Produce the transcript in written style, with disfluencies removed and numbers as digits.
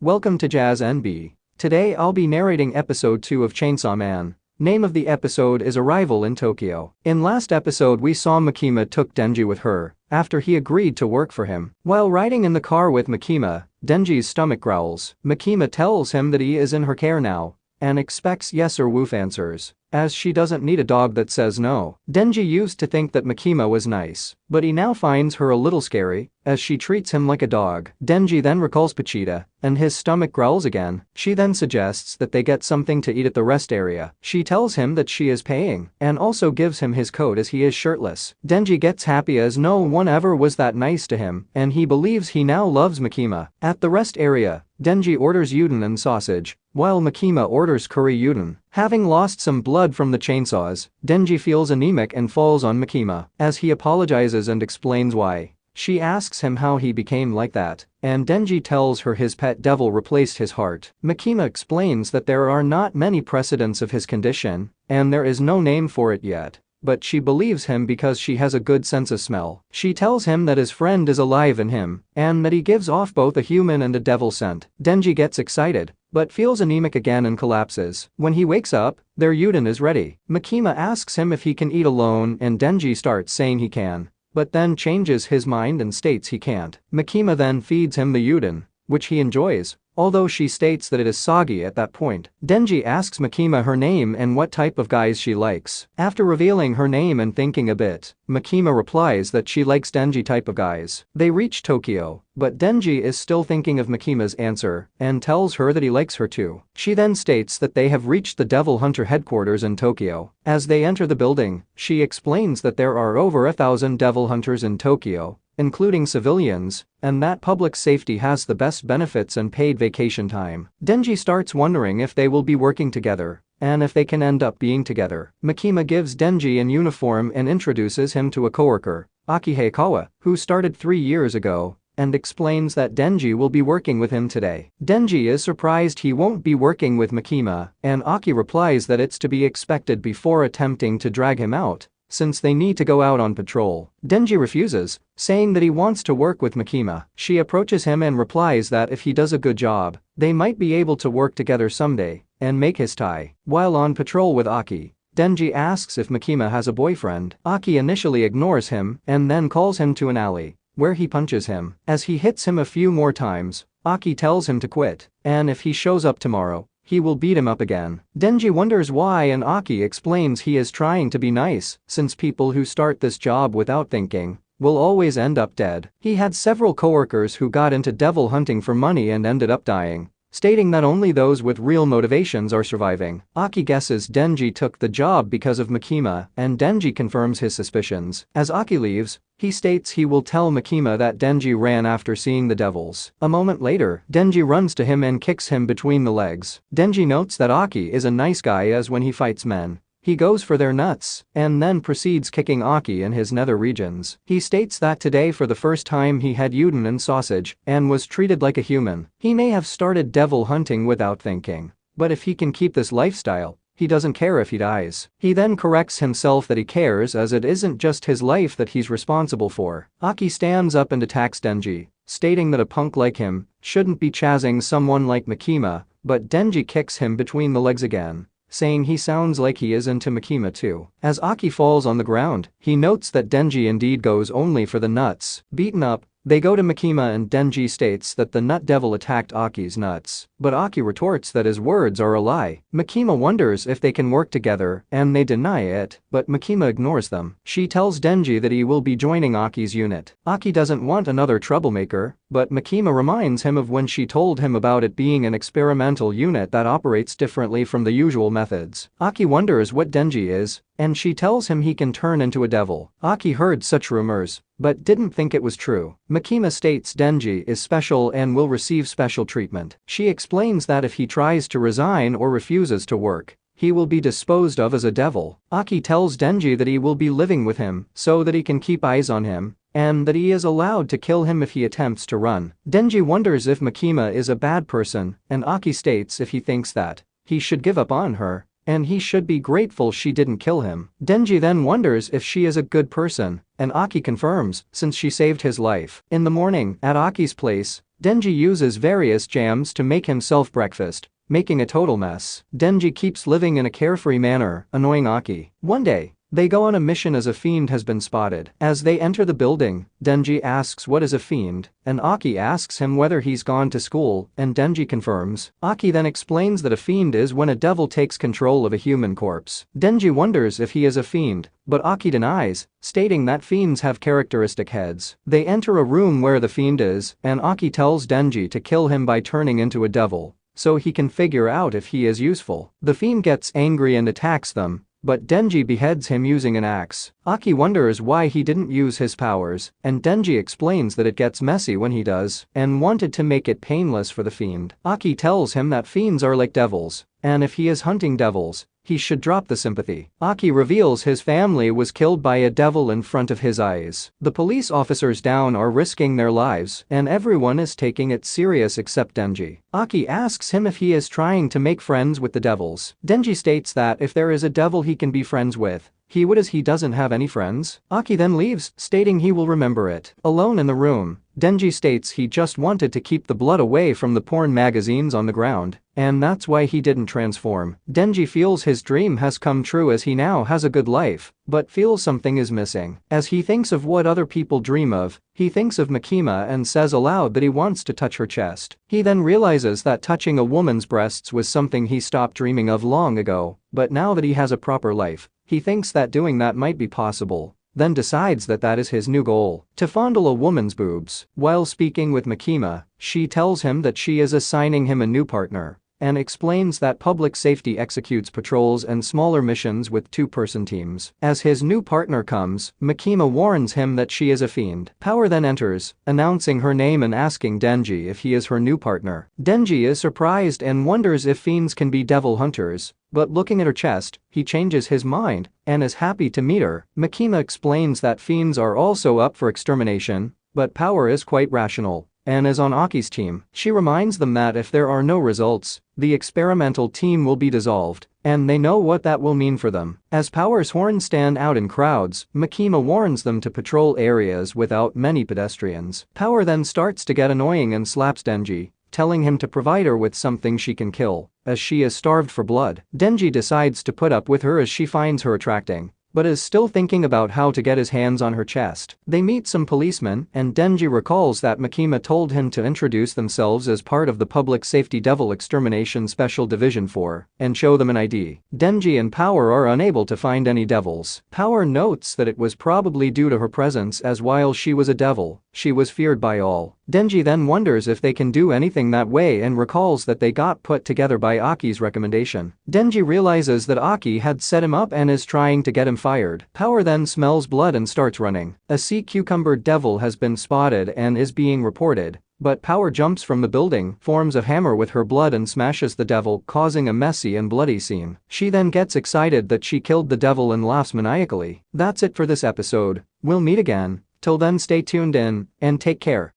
Welcome to Jazz NB. Today I'll be narrating episode 2 of Chainsaw Man. Name of the episode is Arrival in Tokyo. In last episode we saw Makima took Denji with her after he agreed to work for him. While riding in the car with Makima, Denji's stomach growls. Makima tells him that he is in her care now and expects yes or woof answers, as she doesn't need a dog that says no. Denji used to think that Makima was nice, but he now finds her a little scary, as she treats him like a dog. Denji then recalls Pachita, and his stomach growls again. She then suggests that they get something to eat at the rest area. She tells him that she is paying, and also gives him his coat as he is shirtless. Denji gets happy as no one ever was that nice to him, and he believes he now loves Makima. At the rest area, Denji orders udon and sausage, while Makima orders curry udon. Having lost some blood from the chainsaws, Denji feels anemic and falls on Makima. As he apologizes and explains why, she asks him how he became like that, and Denji tells her his pet devil replaced his heart. Makima explains that there are not many precedents of his condition, and there is no name for it yet, but she believes him because she has a good sense of smell. She tells him that his friend is alive in him, and that he gives off both a human and a devil scent. Denji gets excited, but feels anemic again and collapses. When he wakes up, their udon is ready. Makima asks him if he can eat alone and Denji starts saying he can, but then changes his mind and states he can't. Makima then feeds him the udon, which he enjoys, although she states that it is soggy at that point. Denji asks Makima her name and what type of guys she likes. After revealing her name and thinking a bit, Makima replies that she likes Denji type of guys. They reach Tokyo, but Denji is still thinking of Makima's answer and tells her that he likes her too. She then states that they have reached the Devil Hunter headquarters in Tokyo. As they enter the building, she explains that there are over 1,000 Devil Hunters in Tokyo, including civilians, and that public safety has the best benefits and paid vacation time. Denji starts wondering if they will be working together, and if they can end up being together. Makima gives Denji an uniform and introduces him to a coworker, Aki Hayakawa, who started 3 years ago, and explains that Denji will be working with him today. Denji is surprised he won't be working with Makima, and Aki replies that it's to be expected before attempting to drag him out, since they need to go out on patrol. Denji refuses, saying that he wants to work with Makima. She approaches him and replies that if he does a good job, they might be able to work together someday and make his tie. While on patrol with Aki, Denji asks if Makima has a boyfriend. Aki initially ignores him and then calls him to an alley, where he punches him. As he hits him a few more times, Aki tells him to quit, and if he shows up tomorrow, he will beat him up again. Denji wonders why and Aki explains he is trying to be nice, since people who start this job without thinking will always end up dead. He had several coworkers who got into devil hunting for money and ended up dying, stating that only those with real motivations are surviving. Aki guesses Denji took the job because of Makima, and Denji confirms his suspicions. As Aki leaves, he states he will tell Makima that Denji ran after seeing the devils. A moment later, Denji runs to him and kicks him between the legs. Denji notes that Aki is a nice guy as when he fights men, he goes for their nuts, and then proceeds kicking Aki in his nether regions. He states that today for the first time he had udon and sausage and was treated like a human. He may have started devil hunting without thinking, but if he can keep this lifestyle, he doesn't care if he dies. He then corrects himself that he cares as it isn't just his life that he's responsible for. Aki stands up and attacks Denji, stating that a punk like him shouldn't be chasing someone like Makima, but Denji kicks him between the legs again, saying he sounds like he is into Makima too. As Aki falls on the ground, he notes that Denji indeed goes only for the nuts. Beaten up, they go to Makima and Denji states that the nut devil attacked Aki's nuts, but Aki retorts that his words are a lie. Makima wonders if they can work together and they deny it, but Makima ignores them. She tells Denji that he will be joining Aki's unit. Aki doesn't want another troublemaker, but Makima reminds him of when she told him about it being an experimental unit that operates differently from the usual methods. Aki wonders what Denji is, and she tells him he can turn into a devil. Aki heard such rumors, but didn't think it was true. Makima states Denji is special and will receive special treatment. She explains that if he tries to resign or refuses to work, he will be disposed of as a devil. Aki tells Denji that he will be living with him so that he can keep eyes on him, and that he is allowed to kill him if he attempts to run. Denji wonders if Makima is a bad person, and Aki states if he thinks that he should give up on her, and he should be grateful she didn't kill him. Denji then wonders if she is a good person, and Aki confirms, since she saved his life. In the morning, at Aki's place, Denji uses various jams to make himself breakfast, making a total mess. Denji keeps living in a carefree manner, annoying Aki. One day, they go on a mission as a fiend has been spotted. As they enter the building, Denji asks what is a fiend, and Aki asks him whether he's gone to school, and Denji confirms. Aki then explains that a fiend is when a devil takes control of a human corpse. Denji wonders if he is a fiend, but Aki denies, stating that fiends have characteristic heads. They enter a room where the fiend is, and Aki tells Denji to kill him by turning into a devil, so he can figure out if he is useful. The fiend gets angry and attacks them, but Denji beheads him using an axe. Aki wonders why he didn't use his powers, and Denji explains that it gets messy when he does, and wanted to make it painless for the fiend. Aki tells him that fiends are like devils, and if he is hunting devils, he should drop the sympathy. Aki reveals his family was killed by a devil in front of his eyes. The police officers down are risking their lives, and everyone is taking it serious except Denji. Aki asks him if he is trying to make friends with the devils. Denji states that if there is a devil he can be friends with, he would, as he doesn't have any friends. Aki then leaves, stating he will remember it. Alone in the room, Denji states he just wanted to keep the blood away from the porn magazines on the ground, and that's why he didn't transform. Denji feels his dream has come true as he now has a good life, but feels something is missing. As he thinks of what other people dream of, he thinks of Makima and says aloud that he wants to touch her chest. He then realizes that touching a woman's breasts was something he stopped dreaming of long ago, but now that he has a proper life, he thinks that doing that might be possible, then decides that that is his new goal, to fondle a woman's boobs. While speaking with Makima, she tells him that she is assigning him a new partner, and explains that public safety executes patrols and smaller missions with two-person teams. As his new partner comes, Makima warns him that she is a fiend. Power then enters, announcing her name and asking Denji if he is her new partner. Denji is surprised and wonders if fiends can be devil hunters, but looking at her chest, he changes his mind and is happy to meet her. Makima explains that fiends are also up for extermination, but Power is quite rational and is on Aki's team. She reminds them that if there are no results, the experimental team will be dissolved, and they know what that will mean for them. As Power's horns stand out in crowds, Makima warns them to patrol areas without many pedestrians. Power then starts to get annoying and slaps Denji, telling him to provide her with something she can kill, as she is starved for blood. Denji decides to put up with her as she finds her attracting, but is still thinking about how to get his hands on her chest. They meet some policemen, and Denji recalls that Makima told him to introduce themselves as part of the Public Safety Devil Extermination Special Division 4, and show them an ID. Denji and Power are unable to find any devils. Power notes that it was probably due to her presence, as while she was a devil, she was feared by all. Denji then wonders if they can do anything that way and recalls that they got put together by Aki's recommendation. Denji realizes that Aki had set him up and is trying to get him fired. Power then smells blood and starts running. A sea cucumber devil has been spotted and is being reported, but Power jumps from the building, forms a hammer with her blood and smashes the devil, causing a messy and bloody scene. She then gets excited that she killed the devil and laughs maniacally. That's it for this episode. We'll meet again. Till then, stay tuned in and take care.